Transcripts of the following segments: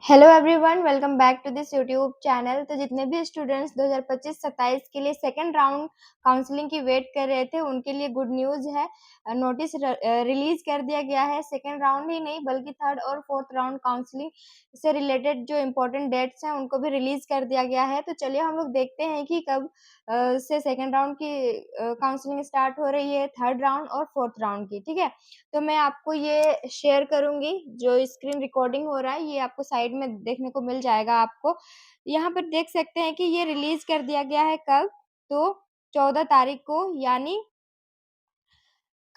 Hello everyone, welcome back to this YouTube channel. तो जितने भी स्टूडेंट्स 2025-27 के लिए सेकंड राउंड काउंसलिंग की वेट कर रहे थे, उनके लिए गुड न्यूज़ है। नोटिस रिलीज कर दिया गया है। सेकंड राउंड ही नहीं बल्कि थर्ड और फोर्थ राउंड काउंसलिंग से रिलेटेड जो इम्पोर्टेंट डेट्स हैं उनको भी रिलीज कर दिया गया है। तो चलिए हम लोग देखते हैं कि कब से सेकंड राउंड की काउंसलिंग स्टार्ट हो रही है, थर्ड राउंड और फोर्थ राउंड की। ठीक है, तो मैं आपको ये शेयर करूँगी, जो स्क्रीन रिकॉर्डिंग हो रहा है ये आपको साइड में देखने को मिल जाएगा आपको। यहाँ पर देख सकते हैं कि ये रिलीज़ कर दिया गया है कब? तो 14 तारीख को, यानी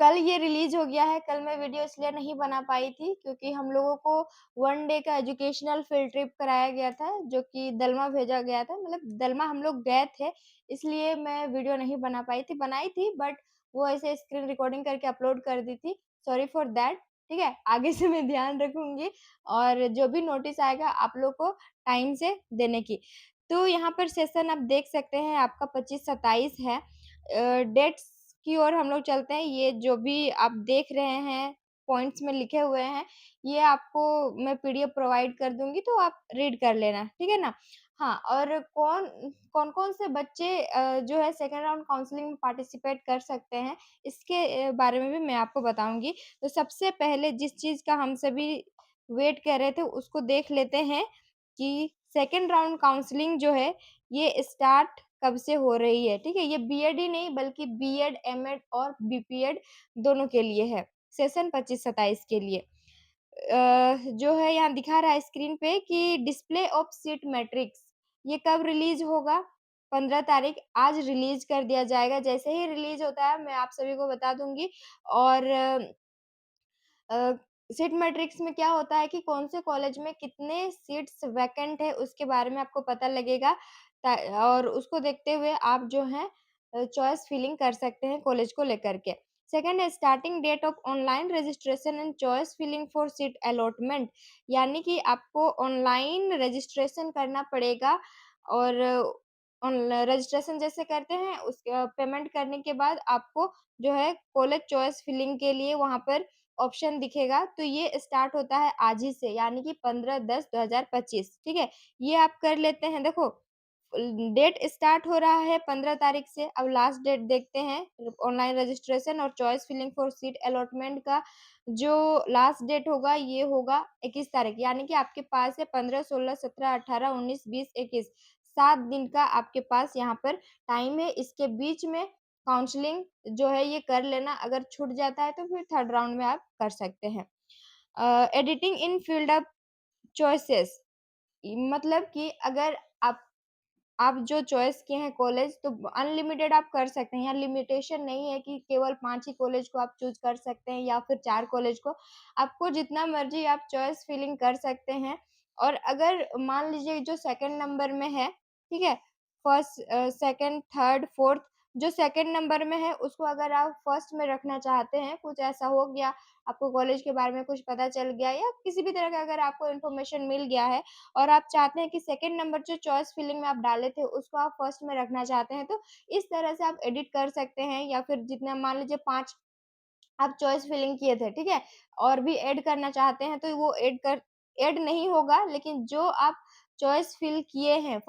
कल ये रिलीज़ हो गया है। कल मैं वीडियो इसलिए नहीं बना पाई थी क्योंकि हम लोगों को 1 डे का एजुकेशनल फील्ड ट्रिप कराया गया था, जो कि दलमा भेजा गया था। मतलब दलमा हम लोग गए थे, इसलिए मैं वीडियो नहीं बना पाई थी। बनाई थी बट वो ऐसे स्क्रीन रिकॉर्डिंग करके अपलोड कर दी थी। Sorry for that. ठीक है? आगे से मैं ध्यान रखूँगी और जो भी नोटिस आएगा आप लोग को टाइम से देने की। तो यहाँ पर सेशन आप देख सकते हैं, आपका 25-27 है। डेट्स की ओर हम लोग चलते हैं। ये जो भी आप देख रहे हैं, पॉइंट्स में लिखे हुए हैं, ये आपको मैं पीडीएफ प्रोवाइड कर दूँगी, तो आप रीड कर लेना, ठीक है ना? हाँ, और कौन-कौन से बच्चे जो है सेकंड राउंड काउंसलिंग में पार्टिसिपेट कर सकते हैं, इसके बारे में भी मैं आपको बताऊँगी। तो सबसे पहले जिस चीज़ का हम सभी वेट कर रहे थे, उसको देख लेते हैं कि सेकंड राउंड काउंसलिंग जो है, ये स्टार्ट कब से हो रही है, ठीक है? ये बीएड ही नहीं बल्कि बीएड, एमएड और बीपीएड दोनों के लिए है, सेशन 25-27 के लिए। जो है यहाँ दिखा रहा है स्क्रीन पे कि डिस्प्ले ऑफ सीट मैट्रिक्स, ये कब रिलीज़ होगा? 15 तारीख, आज रिलीज़ कर दिया जाएगा। जैसे ही रिलीज़ होता है, मैं आप सभी को बता दूँगी। और अ, सीट मैट्रिक्स में क्या होता है कि कौन से कॉलेज में कितने सीट्स वैकेंट है, उसके बारे में आपको पता लगेगा। ता और उसको देखते हुए आप जो है चॉइस फिलिंग कर सकते हैं कॉलेज को लेकर के। सेकंड है starting date of online registration and choice filling for seat allotment, यानी कि आपको ऑनलाइन रजिस्ट्रेशन करना पड़ेगा। और ऑन रजिस्ट्रेशन जैसे करते हैं, उसके पेमेंट करने के बाद आपको जो है कॉलेज चॉइस फिलिंग के लिए वहाँ पर ऑप्शन दिखेगा। तो ये स्टार्ट होता है आज ही से, यानी कि 15/10/2025, ठीक है? ये आप कर लेते हैं। देखो, डेट स्टार्ट हो रहा है 15 तारीख से। अब लास्ट डेट देखते हैं ऑनलाइन रजिस्ट्रेशन और choice filling for seat allotment का। जो लास्ट डेट होगा ये होगा 21 तारीख, यानी कि आपके पास है 15, 16, 17, 18, 19, 20, 21, 7 दिन का आपके पास यहाँ पर टाइम है। इसके बीच में काउंसलिंग जो है ये कर लेना। अगर छूट जाता है तो फिर थर्ड राउंड में आप कर सकते हैं। Editing in field of choices, मतलब कि अगर आप जो चॉइस किए हैं कॉलेज, तो अनलिमिटेड आप कर सकते हैं। यहाँ लिमिटेशन नहीं है कि केवल 5 ही कॉलेज को आप चूज़ कर सकते हैं या फिर 4 कॉलेज को। आपको जितना मर्ज़ी आप चॉइस फिलिंग कर सकते हैं। और अगर मान लीजिए जो सेकंड नंबर में है, ठीक है? फर्स्ट सेकंड, थर्ड, फोर्थ, जो सेकंड नंबर में है उसको अगर आप फर्स्ट में रखना चाहते हैं, कुछ ऐसा हो गया, आपको कॉलेज के बारे में कुछ पता चल गया या किसी भी तरह का अगर आपको इन्फॉर्मेशन मिल गया है और आप चाहते हैं कि सेकंड नंबर जो चॉइस फिलिंग में आप डाले थे उसको आप फर्स्ट में रखना चाहते हैं, तो इस तरह से आप एडिट कर सकते हैं। या फिर जितना मान लीजिए 5 आप चॉइस फिलिंग किए थे, ठीक है? और भी ऐड करना चाहते हैं तो वो ऐड नहीं होगा, लेकिन जो आप चॉइस फिल किए हैं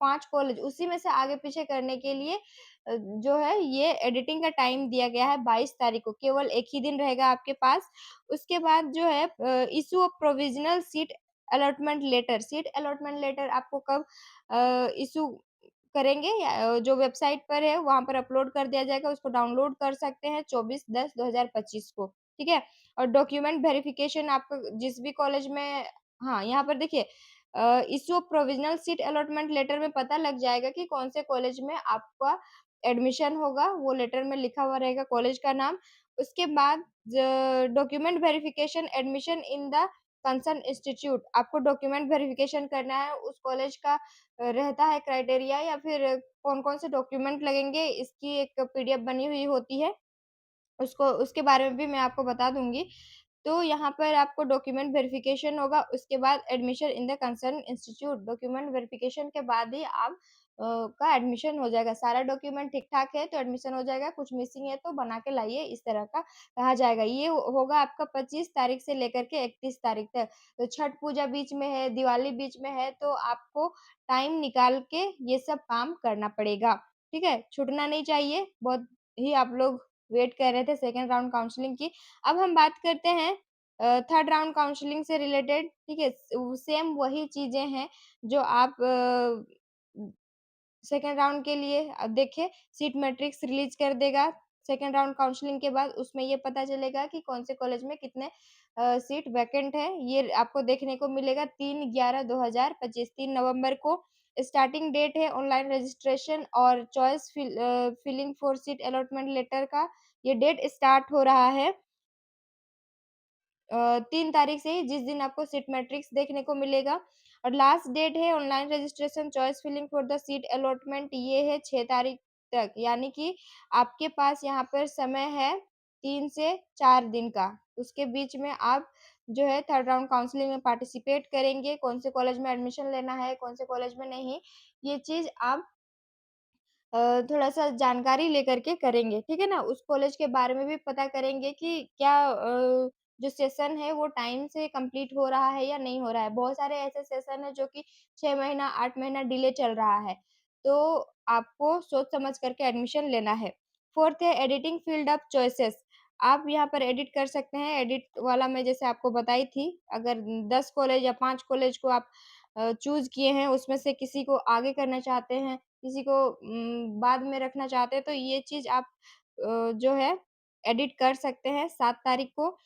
5 कॉलेज, उसी में से आगे-पीछे करने के लिए जो है ये एडिटिंग का टाइम दिया गया है 22 तारीख को। केवल 1 ही दिन रहेगा आपके पास। उसके बाद जो है issue of provisional seat allotment letter आपको कब इश्यू करेंगे, या जो वेबसाइट पर है वहाँ पर अपलोड कर दिया जाएगा, उसको डाउनलोड कर सकते हैं 24/10/2025 को, ठीक है? और डॉक्यूमेंट वेरिफिकेशन आपका जिस भी कॉलेज में, हाँ, यहाँ पर देखिए issue of provisional seat allotment letter में पता लग जाएगा कि कौन से कॉलेज में आपका एडमिशन होगा, वो लेटर में लिखा हुआ रहेगा कॉलेज का नाम। उसके बाद document verification admission in the concern institute, आपको डॉक्यूमेंट वेरिफिकेशन करना है उस कॉलेज का। रहता है क्राइटेरिया, या फिर कौन-कौन से डॉक्यूमेंट लगेंगे, इसकी एक पीडीएफ बनी हुई होती है। उसको उसके बारे में भी मैं आपको बता दूँगी। तो यहाँ पर आपको डॉक्यूमेंट वेरिफिकेशन होगा, उसके बाद admission in the concern institute. Document verification के बाद ही आप का एडमिशन हो जाएगा। सारा डॉक्यूमेंट ठीक-ठाक है तो एडमिशन हो जाएगा, कुछ मिसिंग है तो बना के लाइए, इस तरह का कहा जाएगा। ये होगा आपका 25 तारीख से लेकर के 31 तारीख तक। तो छठ पूजा बीच में है, दिवाली बीच में है, तो आपको टाइम निकाल के ये सब काम करना पड़ेगा, ठीक है? छूटना नहीं चाहिए, बहुत ही आप लोग वेट कर रहे थे सेकंड राउंड काउंसलिंग की। अब हम बात करते हैं थर्ड राउंड काउंसलिंग से रिलेटेड, ठीक है? सेम वही चीज़ें हैं जो आप सेकंड राउंड के लिए देखिए सीट मैट्रिक्स रिलीज़ कर देगा। सेकंड राउंड काउंसलिंग के बाद उसमें ये पता चलेगा कि कौन से कॉलेज में कितने सीट वैकेंट है। ये आपको देखने को मिलेगा 3/11/2025 3 नवंबर को स्टार्टिंग डेट है ऑनलाइन रजिस्ट्रेशन और choice filling for seat allotment letter का ये डेट स्टार्ट हो रहा है। 3 तारीख से ही जिस दिन आपको सीट मैट्रिक्स देखने को मिलेगा और लास्ट डेट है online registration choice filling for the seat allotment ये है 6 तारीख तक यानी कि आपके पास यहाँ पर समय है 3 से 4 दिन का। उसके बीच में आप जो है थर्ड राउंड काउंसलिंग में पार्टिसिपेट करेंगे, कौन से कॉलेज में एडमिशन लेना है, कौन से कॉलेज में नहीं, ये चीज़ आप थोड़ा-सा जानकारी लेकर के करेंगे, ठीक है ना? उस कॉलेज के बारे में भी पता करेंगे कि क्या जो सेशन है वो टाइम से कंप्लीट हो रहा है या नहीं हो रहा है। बहुत सारे ऐसे सेशन हैं जो कि 6 महीना, 8 महीना डिले चल रहा है, तो आपको सोच समझ करके एडमिशन लेना है। 4th है एडिटिंग फील्ड ऑफ चॉइसेस आप यहाँ पर एडिट कर सकते हैं, एडिट वाला मैं जैसे आपको बताई थी, अगर 10 कॉलेज या 5 कॉलेज को आप चूज़ किए हैं, उसमें से किसी को आगे करना चाहते हैं किसी को बाद में रखना चाहते हैं तो ये चीज़ आप जो है एडिट कर सकते हैं 7 तारीख को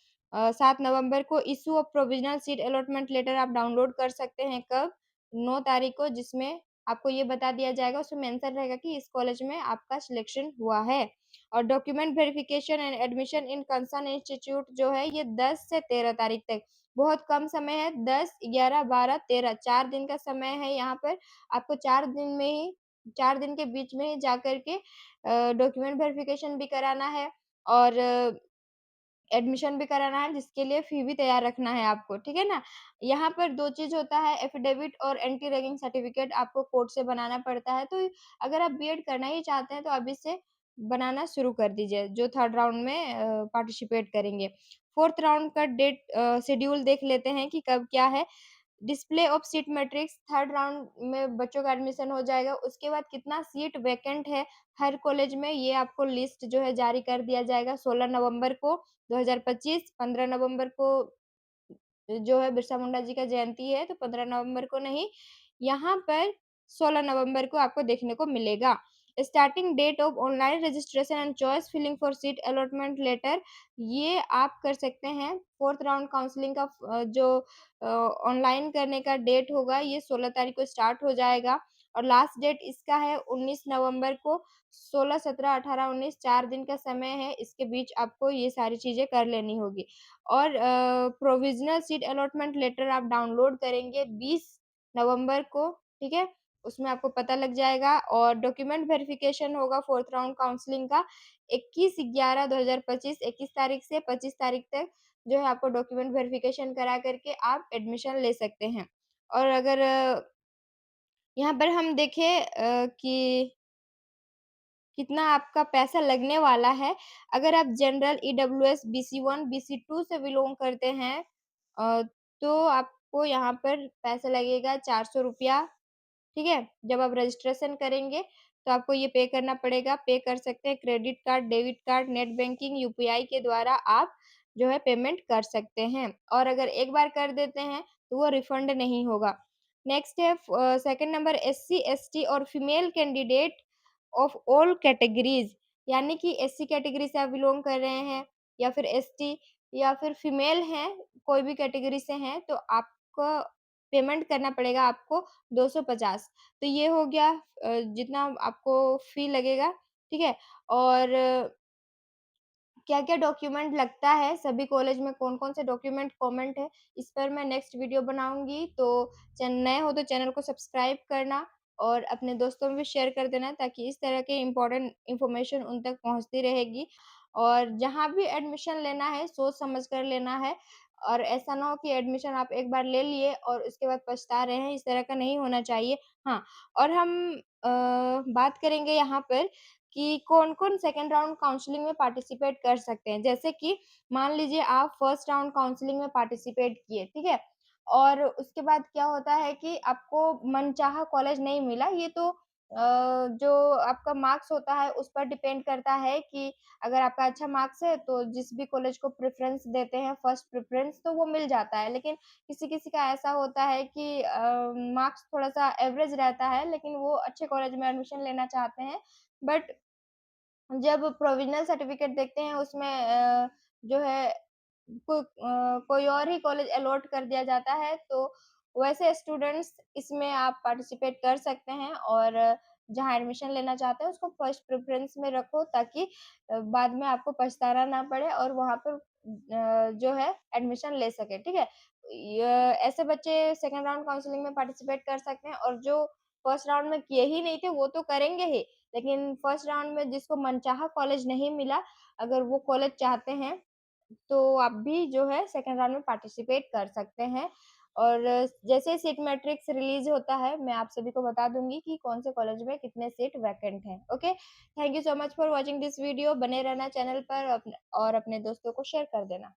7 नवंबर को issue of provisional seat allotment letter आप डाउनलोड कर सकते हैं कब? 9 तारीख को जिसमें आपको ये बता दिया जाएगा उसमें मेंशन रहेगा कि इस कॉलेज में आपका सिलेक्शन हुआ है। और document verification and admission in concern institute जो है ये 10 से 13 तारीख तक बहुत कम समय है 10, 11, 12, 13 4 दिन का समय है यहाँ पर आपको 4 दिन में ही 4 दिन के बीच में ही जाकर के डॉक्यूमेंट वेरिफिकेशन भी कराना है और एडमिशन भी कराना है जिसके लिए फ़ी भी तैयार रखना है आपको, ठीक है ना? यहाँ पर 2 चीज़ होता है एफ़िडेविट और एंटी रैगिंग सर्टिफ़िकेट आपको कोर्ट से बनाना पड़ता है, तो अगर आप बीएड करना ही चाहते हैं तो अभी से बनाना शुरू कर दीजिए, जो थर्ड राउंड में पार्टिसिपेट करेंगे। फोर्थ राउंड का डेट शेड्यूल देख लेते हैं कि कब क्या है। Display of seat matrix third round में बच्चों का एडमिशन हो जाएगा, उसके बाद कितना सीट वैकेंट है हर कॉलेज में ये आपको लिस्ट जो है जारी कर दिया जाएगा 16 नवंबर को 2025 15 नवंबर को जो है बिरसा मुंडा जी का जयंती है तो 15 नवंबर को नहीं, यहाँ पर 16 नवंबर को आपको देखने को मिलेगा। Starting date of online registration and choice filling for seat allotment letter ये आप कर सकते हैं। 4th राउंड काउंसलिंग का जो ऑनलाइन करने का डेट होगा ये 16 तारीख को स्टार्ट हो जाएगा और लास्ट डेट इसका है 19 नवंबर को 16, 17, 18, 19 4 दिन का समय है, इसके बीच आपको ये सारी चीज़ें कर लेनी होगी। और प्रोविज़नल सीट अलॉटमेंट लेटर आप डाउनलोड करेंगे 20 नवंबर को, ठीक है? उसमें आपको पता लग जाएगा और डॉक्यूमेंट वेरिफिकेशन होगा 4th राउंड काउंसलिंग का 21/11/2025 21 तारीख से 25 तारीख तक जो है आपको डॉक्यूमेंट वेरिफिकेशन करा कर के आप एडमिशन ले सकते हैं। और अगर यहाँ पर हम देखें कि कितना आपका पैसा लगने वाला है। अगर आप जनरल ईडब्ल्यूएस बीसी 1, बीसी 2 से बिलॉन्ग करते हैं अ, तो आपको यहाँ पर पैसा लगेगा ₹400 ठीक है? जब आप रजिस्ट्रेशन करेंगे तो आपको ये पे करना पड़ेगा, पे कर सकते हैं credit card, debit card, net banking, UPI के द्वारा आप जो है पेमेंट कर सकते हैं और अगर एक बार कर देते हैं तो वो रिफंड नहीं होगा। नेक्स्ट है सेकंड नंबर एससी, एसटी और female candidate of all categories यानी कि एससी कैटेगरी से आप बिलॉन्ग कर रहे हैं या फिर एसटी या फिर फीमेल हैं, कोई भी कैटेगरी से हैं तो आपको पेमेंट करना पड़ेगा आपको 250 तो ये हो गया जितना आपको फ़ी लगेगा, ठीक है? और क्या-क्या डॉक्यूमेंट लगता है, सभी कॉलेज में कौन-कौन से डॉक्यूमेंट कॉमेंट है, इस पर मैं नेक्स्ट वीडियो बनाऊँगी। तो नए हो तो चैनल को सब्सक्राइब करना और अपने दोस्तों में भी शेयर कर देना ताकि इस तरह के इम्पोर्टेंट इन्फॉर्मेशन उन तक पहुँचती रहेगी। और जहाँ भी एडमिशन लेना है, सोच समझ कर लेना है और ऐसा ना हो कि एडमिशन आप एक बार ले लिए और उसके बाद पछता रहे हैं, इस तरह का नहीं होना चाहिए। हाँ, और हम बात करेंगे यहाँ पर कि कौन-कौन सेकंड राउंड काउंसलिंग में पार्टिसिपेट कर सकते हैं। जैसे कि मान लीजिए आप फर्स्ट राउंड काउंसलिंग में पार्टिसिपेट किए, ठीक है? और उसके बाद क्या होता है कि आपको मनचाहा कॉलेज नहीं मिला, ये तो जो आपका मार्क्स होता है उस पर डिपेंड करता है कि अगर आपका अच्छा मार्क्स है तो जिस भी कॉलेज को प्रेफ़रेंस देते हैं फर्स्ट प्रेफ़रेंस तो वो मिल जाता है। लेकिन किसी-किसी का ऐसा होता है कि मार्क्स थोड़ा-सा एवरेज रहता है लेकिन वो अच्छे कॉलेज में एडमिशन लेना चाहते हैं। बट जब प्रोविज़नल सर्टिफ़िकेट देखते हैं उसमें जो है कोई और ही कॉलेज अलॉट कर दिया जाता है, तो वैसे स्टूडेंट्स इसमें आप पार्टिसिपेट कर सकते हैं और जहाँ एडमिशन लेना चाहते हैं उसको फर्स्ट प्रेफ़रेंस में रखो ताकि बाद में आपको पछताना ना पड़े और वहाँ पर जो है एडमिशन ले सकें, ठीक है? य ऐसे बच्चे सेकंड राउंड काउंसलिंग में पार्टिसिपेट कर सकते हैं और जो फर्स्ट राउंड में किए ही नहीं थे, वो तो करेंगे ही, लेकिन फर्स्ट राउंड में जिसको मनचाहा कॉलेज नहीं मिला, अगर वो कॉलेज चाहते हैं, तो आप भी जो है सेकंड राउंड में पार्टिसिपेट कर सकते हैं। और जैसे ही सीट मैट्रिक्स रिलीज़ होता है, मैं आप सभी को बता दूँगी कि कौन से कॉलेज में कितने सीट वैकेंट हैं। Okay? Thank you so much for watching this video. बने रहना चैनल पर और अपने दोस्तों को शेयर कर देना।